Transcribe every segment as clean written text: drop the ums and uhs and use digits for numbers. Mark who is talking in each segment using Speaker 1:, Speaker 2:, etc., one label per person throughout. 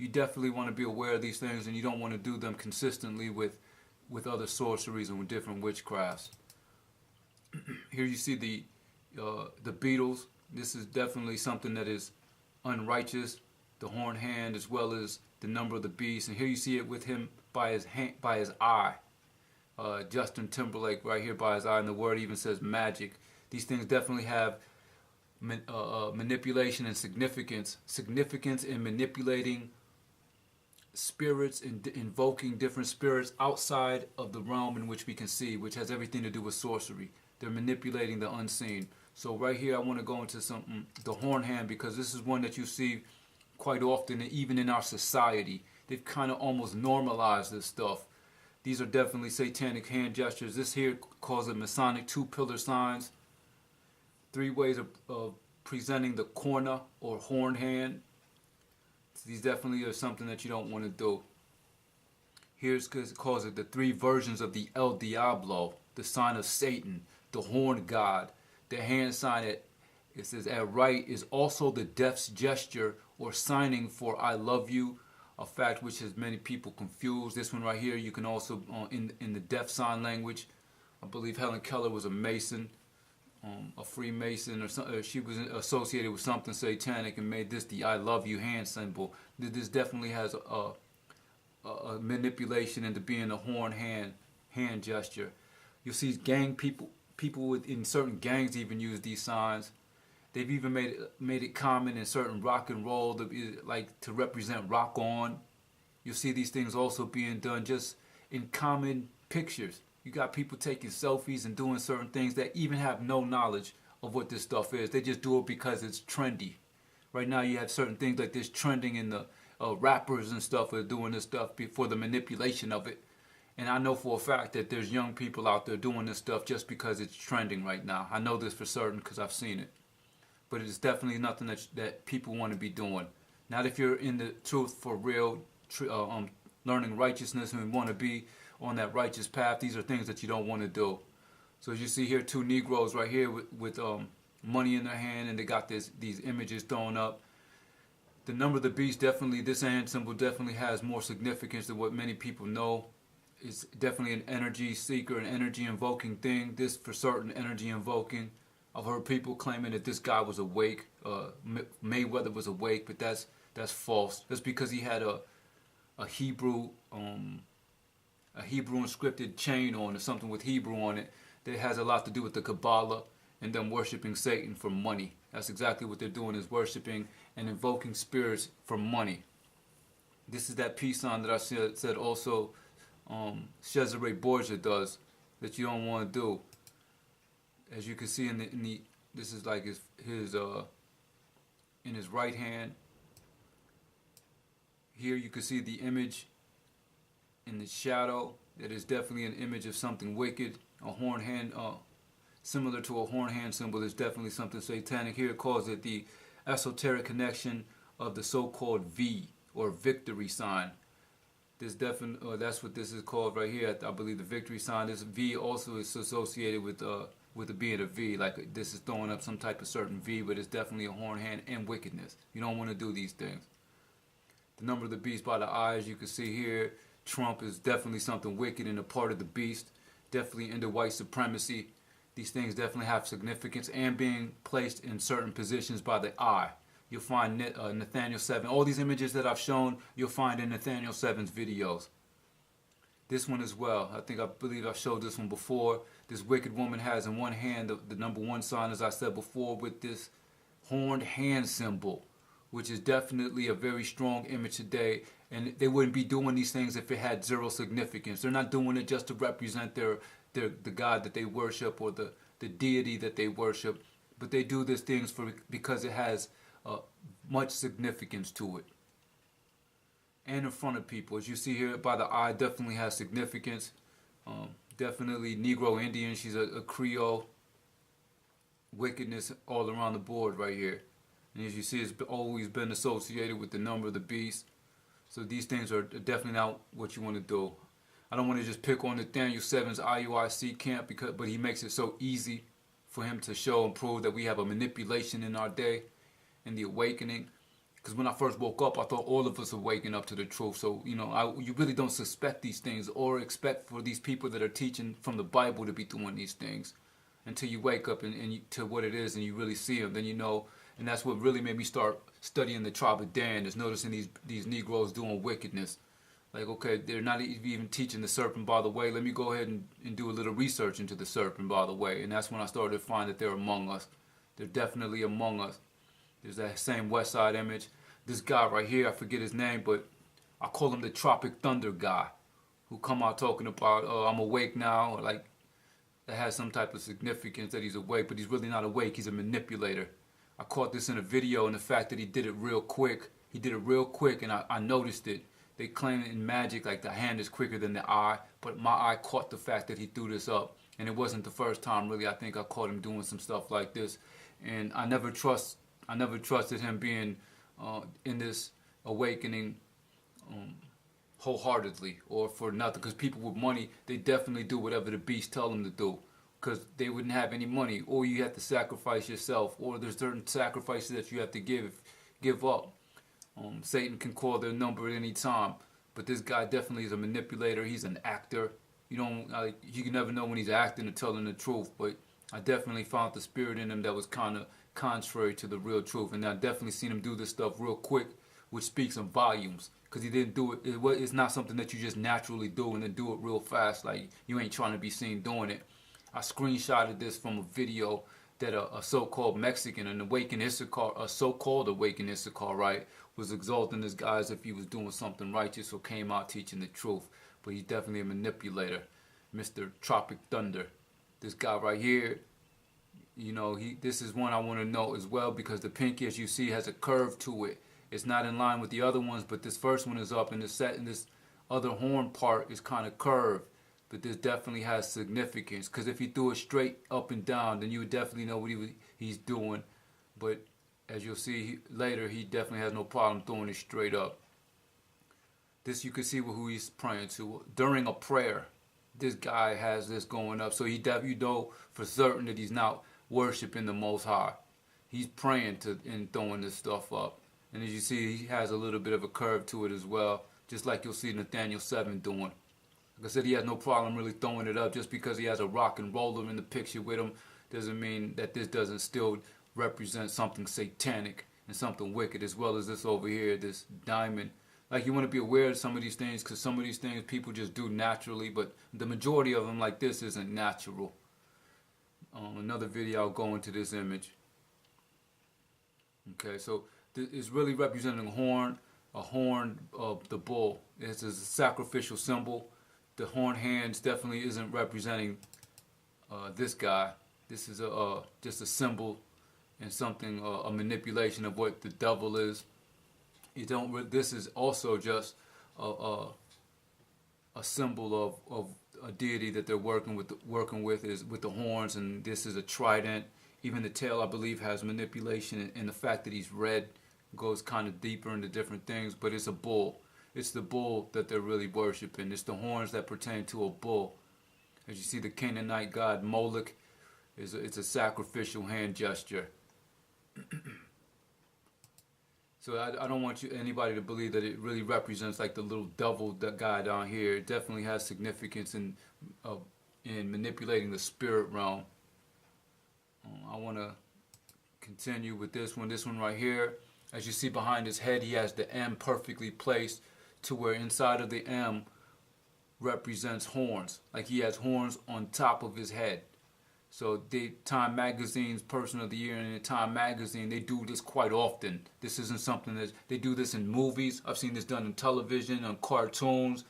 Speaker 1: you definitely want to be aware of these things, and you don't want to do them consistently with other sorceries and with different witchcrafts. Here you see the beetles. This is definitely something that is unrighteous. The horned hand, as well as the number of the beast. And here you see it with him by his hand, by his eye. Justin Timberlake right here by his eye, and the word even says magic. These things definitely have manipulation and significance. Significance in manipulating spirits and invoking different spirits outside of the realm in which we can see, which has everything to do with sorcery. They're manipulating the unseen. So right here I want to go into something, the horn hand, because this is one that you see quite often, even in our society. They've kind of almost normalized this stuff. These are definitely satanic hand gestures. This here calls it Masonic two-pillar signs. 3 ways of presenting the corna or horn hand. These definitely are something that you don't want to do. Here's because it calls it the 3 versions of the El Diablo, the sign of Satan, the horn god. The hand sign, it says at right, is also the death's gesture or signing for I love you, a fact which has many people confused. This one right here, you can also, in the death sign language, I believe Helen Keller was a Mason, a Freemason, or something. She was associated with something satanic and made this the I love you hand symbol. This definitely has a manipulation into being a horn hand gesture. You'll see gang people in certain gangs even use these signs. They've even made it common in certain rock and roll to represent rock on. You'll see these things also being done just in common pictures. You got people taking selfies and doing certain things that even have no knowledge of what this stuff is. They just do it because it's trendy. Right now you have certain things like this trending in the rappers and stuff are doing this stuff for the manipulation of it. And I know for a fact that there's young people out there doing this stuff just because it's trending right now. I know this for certain because I've seen it. But it's definitely nothing that people want to be doing. Not if you're in the truth for real, learning righteousness and want to be on that righteous path. These are things that you don't want to do. So as you see here, 2 Negroes right here with money in their hand, and they got these images thrown up. The number of the beast, definitely, this hand symbol definitely has more significance than what many people know. It's definitely an energy seeker, an energy invoking thing. This for certain, energy invoking. I've heard people claiming that this guy was awake, Mayweather was awake, but that's false. That's because he had a Hebrew inscripted chain on, or something with Hebrew on it, that has a lot to do with the Kabbalah and them worshiping Satan for money. That's exactly what they're doing, is worshiping and invoking spirits for money. This is that peace sign that I said also Cesare Borgia does, that you don't want to do. As you can see in the this is like his in his right hand. Here you can see the image in the shadow. That is definitely an image of something wicked. A horn hand, similar to a horn hand symbol, is definitely something satanic. Here it calls it the esoteric connection of the so-called V or victory sign. This definitely, that's what this is called right here. I believe the victory sign. This V also is associated with it being a V, like this is throwing up some type of certain V, but it's definitely a horn hand and wickedness. You don't want to do these things. The number of the beast by the eyes, you can see here, Trump is definitely something wicked and a part of the beast, definitely into white supremacy. These things definitely have significance and being placed in certain positions by the eye. You'll find Nathaniel 7. All these images that I've shown, you'll find in Nathaniel 7's videos. This one as well. I believe I showed this one before. This wicked woman has in one hand the number 1 sign, as I said before, with this horned hand symbol, which is definitely a very strong image today. And they wouldn't be doing these things if it had 0 significance. They're not doing it just to represent the God that they worship or the deity that they worship, but they do these things because it has much significance to it. And in front of people, as you see here by the eye, definitely has significance. Definitely Negro Indian, she's a Creole. Wickedness all around the board right here. And as you see, it's always been associated with the number of the beast. So these things are definitely not what you want to do. I don't want to just pick on Nathaniel 7's IUIC camp, but he makes it so easy for him to show and prove that we have a manipulation in our day, in the awakening. Because when I first woke up, I thought all of us are waking up to the truth. So, you know, you really don't suspect these things or expect for these people that are teaching from the Bible to be doing these things until you wake up to what it is and you really see them. Then you know, and that's what really made me start studying the tribe of Dan, is noticing these Negroes doing wickedness. Like, okay, they're not even teaching the serpent by the way. Let me go ahead and do a little research into the serpent by the way. And that's when I started to find that they're among us. They're definitely among us. There's that same West Side image. This guy right here, I forget his name, but I call him the Tropic Thunder guy, who come out talking about, oh, I'm awake now, or like that has some type of significance that he's awake, but he's really not awake. He's a manipulator. I caught this in a video, and the fact that he did it real quick. He did it real quick, and I noticed it. They claim in magic like the hand is quicker than the eye, but my eye caught the fact that he threw this up. And it wasn't the first time, really. I think I caught him doing some stuff like this. And I never trusted him being in this awakening wholeheartedly or for nothing. Because people with money, they definitely do whatever the beast tell them to do. Because they wouldn't have any money, or you have to sacrifice yourself, or there's certain sacrifices that you have to give up. Satan can call their number at any time, but this guy definitely is a manipulator. He's an actor. You can never know when he's acting or telling the truth, but I definitely found the spirit in him that was kind of contrary to the real truth, and I definitely seen him do this stuff real quick, which speaks in volumes, because he didn't do it. It's not something that you just naturally do and then do it real fast, like you ain't trying to be seen doing it. I screenshotted this from a video that a so-called Mexican, an awakened Issachar, a so-called awakened Issachar, right, was exalting this guy as if he was doing something righteous or came out teaching the truth. But he's definitely a manipulator, Mr. Tropic Thunder. This guy right here, you know, this is one I want to know as well, because the pinky, as you see, has a curve to it. It's not in line with the other ones, but this first one is up, and this other horn part is kind of curved. But this definitely has significance, because if he threw it straight up and down, then you would definitely know what he's doing. But as you'll see later, he definitely has no problem throwing it straight up. This you can see who he's praying to during a prayer. This guy has this going up, so you know for certain that he's not worshiping the Most High. He's praying and throwing this stuff up. And as you see, he has a little bit of a curve to it as well, just like you'll see Nathaniel 7 doing. Like I said, he has no problem really throwing it up. Just because he has a rock and roller in the picture with him doesn't mean that this doesn't still represent something satanic and something wicked, as well as this over here, this diamond. Like, you want to be aware of some of these things, because some of these things people just do naturally, but the majority of them like this isn't natural. Another video, I'll go into this image. Okay, so it's really representing a horn of the bull. It's a sacrificial symbol. The horn hands definitely isn't representing this guy. This is just a symbol and something, a manipulation of what the devil is. This is also just a symbol of a deity that they're working with is with the horns, and this is a trident. Even the tail, I believe, has manipulation, and the fact that he's red goes kind of deeper into different things. But it's a bull. It's the bull that they're really worshiping. It's the horns that pertain to a bull. As you see, the Canaanite god Moloch it's a sacrificial hand gesture. So I don't want anybody to believe that it really represents like the little devil guy down here. It definitely has significance in manipulating the spirit realm. I want to continue with this one. This one right here. As you see behind his head, he has the M perfectly placed to where inside of the M represents horns. Like he has horns on top of his head. So Time Magazine's Person of the Year, and in Time Magazine, they do this quite often. This isn't something that they do this in movies. I've seen this done in television, on cartoons.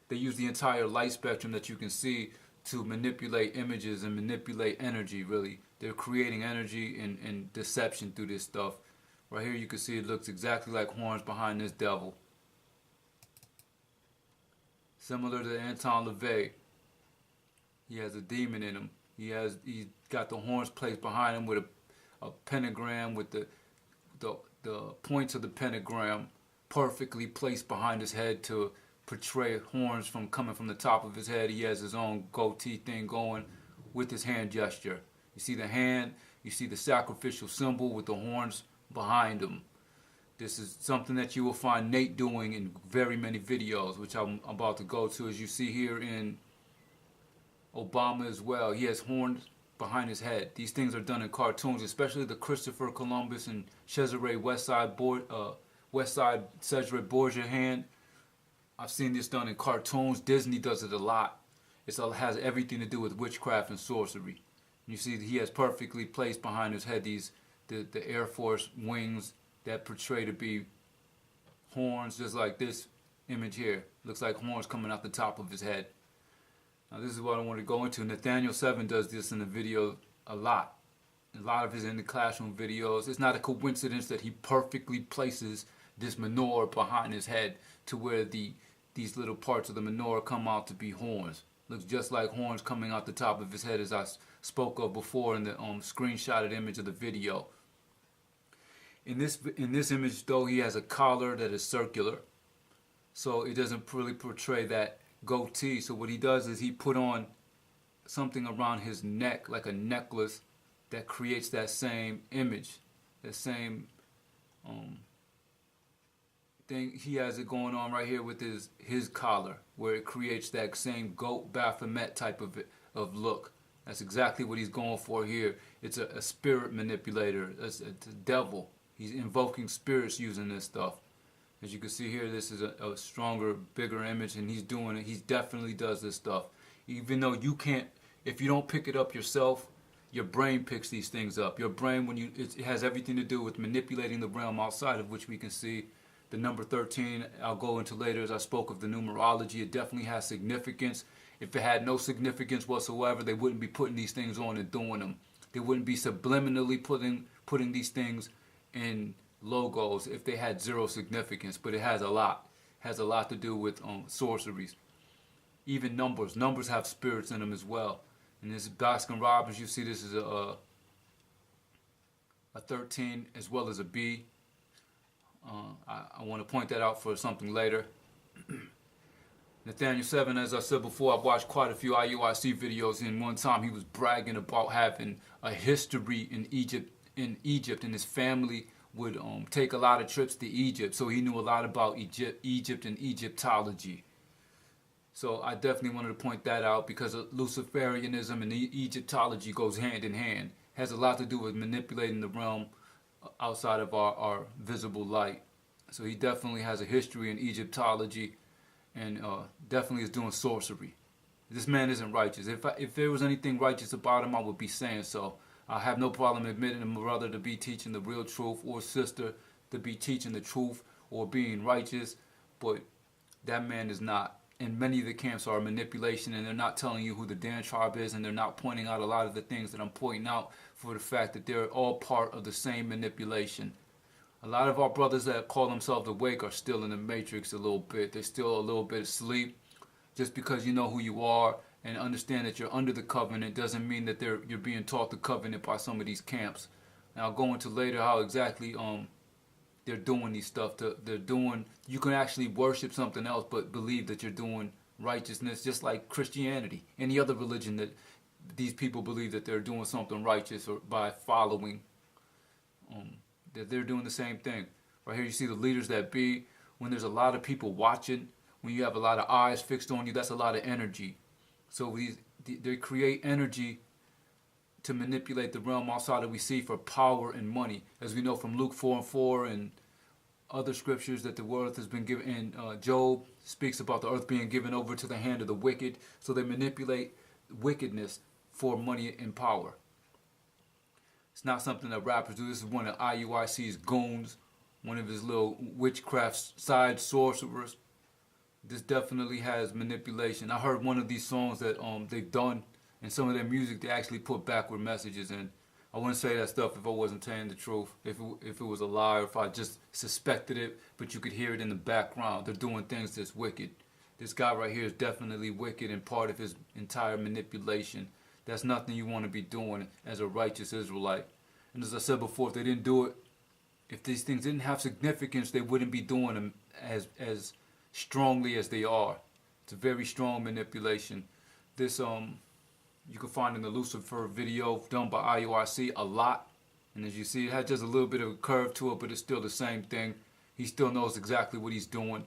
Speaker 1: They use the entire light spectrum that you can see to manipulate images and manipulate energy, really. They're creating energy and deception through this stuff. Right here you can see it looks exactly like horns behind this devil. Similar to Anton LaVey. He has a demon in him. He's got the horns placed behind him with a pentagram with the points of the pentagram perfectly placed behind his head to portray horns coming from the top of his head. He has his own goatee thing going with his hand gesture. You see the hand, you see the sacrificial symbol with the horns behind him. This is something that you will find Nate doing in very many videos, which I'm about to go to. As you see here in Obama as well, he has horns behind his head. These things are done in cartoons, especially the Christopher Columbus and Cesare Westside Cesare Borgia hand. I've seen this done in cartoons. Disney does it a lot. It has everything to do with witchcraft and sorcery. You see he has perfectly placed behind his head the Air Force wings that portray to be horns, just like this image here. Looks like horns coming out the top of his head. Now this is what I want to go into. Nathaniel 7 does this in the video a lot. A lot of his in the classroom videos. It's not a coincidence that he perfectly places this menorah behind his head to where these little parts of the menorah come out to be horns. Looks just like horns coming out the top of his head, as I spoke of before in the screenshotted image of the video. In this image though, he has a collar that is circular, so it doesn't really portray that goatee. So what he does is he put on something around his neck, like a necklace, that creates that same image, that same thing. He has it going on right here with his collar, where it creates that same goat Baphomet type of look. That's exactly what he's going for here. It's a spirit manipulator. It's a devil. He's invoking spirits using this stuff. As you can see here, this is a stronger, bigger image, and he's doing it. He definitely does this stuff. Even though you can't, if you don't pick it up yourself, your brain picks these things up. Your brain, it has everything to do with manipulating the realm outside of which we can see. The number 13, I'll go into later as I spoke of the numerology. It definitely has significance. If it had no significance whatsoever, they wouldn't be putting these things on and doing them. They wouldn't be subliminally putting these things in logos if they had zero significance. But it has a lot. It has a lot to do with sorceries. Even numbers. Numbers have spirits in them as well. And this Baskin Robbins, you see this is a 13 as well as a B. I want to point that out for something later. Nathaniel 7, as I said before, I've watched quite a few IUIC videos, and one time he was bragging about having a history in Egypt, and his family would take a lot of trips to Egypt, so he knew a lot about Egypt and Egyptology. So I definitely wanted to point that out, because Luciferianism and Egyptology goes hand in hand. It has a lot to do with manipulating the realm outside of our visible light. So he definitely has a history in Egyptology, and definitely is doing sorcery. This man isn't righteous. If there was anything righteous about him, I would be saying so. I have no problem admitting a brother to be teaching the real truth, or sister to be teaching the truth or being righteous, but that man is not. And many of the camps are manipulation, and they're not telling you who the Dan tribe is, and they're not pointing out a lot of the things that I'm pointing out for the fact that they're all part of the same manipulation. A lot of our brothers that call themselves awake are still in the matrix a little bit. They're still a little bit asleep. Just because you know who you are and understand that you're under the covenant doesn't mean that you're being taught the covenant by some of these camps. And I'll go into later how exactly they're doing these stuff. You can actually worship something else but believe that you're doing righteousness, just like Christianity. Any other religion that these people believe that they're doing something righteous, or by following, that they're doing the same thing. Right here you see the leaders that be. When there's a lot of people watching, when you have a lot of eyes fixed on you, that's a lot of energy. So they create energy to manipulate the realm outside that we see for power and money. As we know from Luke 4:4 and other scriptures, that the earth has been given, and Job speaks about the earth being given over to the hand of the wicked. So they manipulate wickedness for money and power. It's not something that rappers do. This is one of IUIC's goons, one of his little witchcraft side sorcerers. This definitely has manipulation. I heard one of these songs that they've done, and some of their music they actually put backward messages in. I wouldn't say that stuff if I wasn't telling the truth, if it was a lie, or if I just suspected it, but you could hear it in the background. They're doing things that's wicked. This guy right here is definitely wicked, and part of his entire manipulation. That's nothing you want to be doing as a righteous Israelite. And as I said before, if they didn't do it, if these things didn't have significance, they wouldn't be doing them as strongly as they are. It's a very strong manipulation. This you can find in the Lucifer video done by IUIC a lot. And as you see, it has just a little bit of a curve to it, but it's still the same thing. He still knows exactly what he's doing.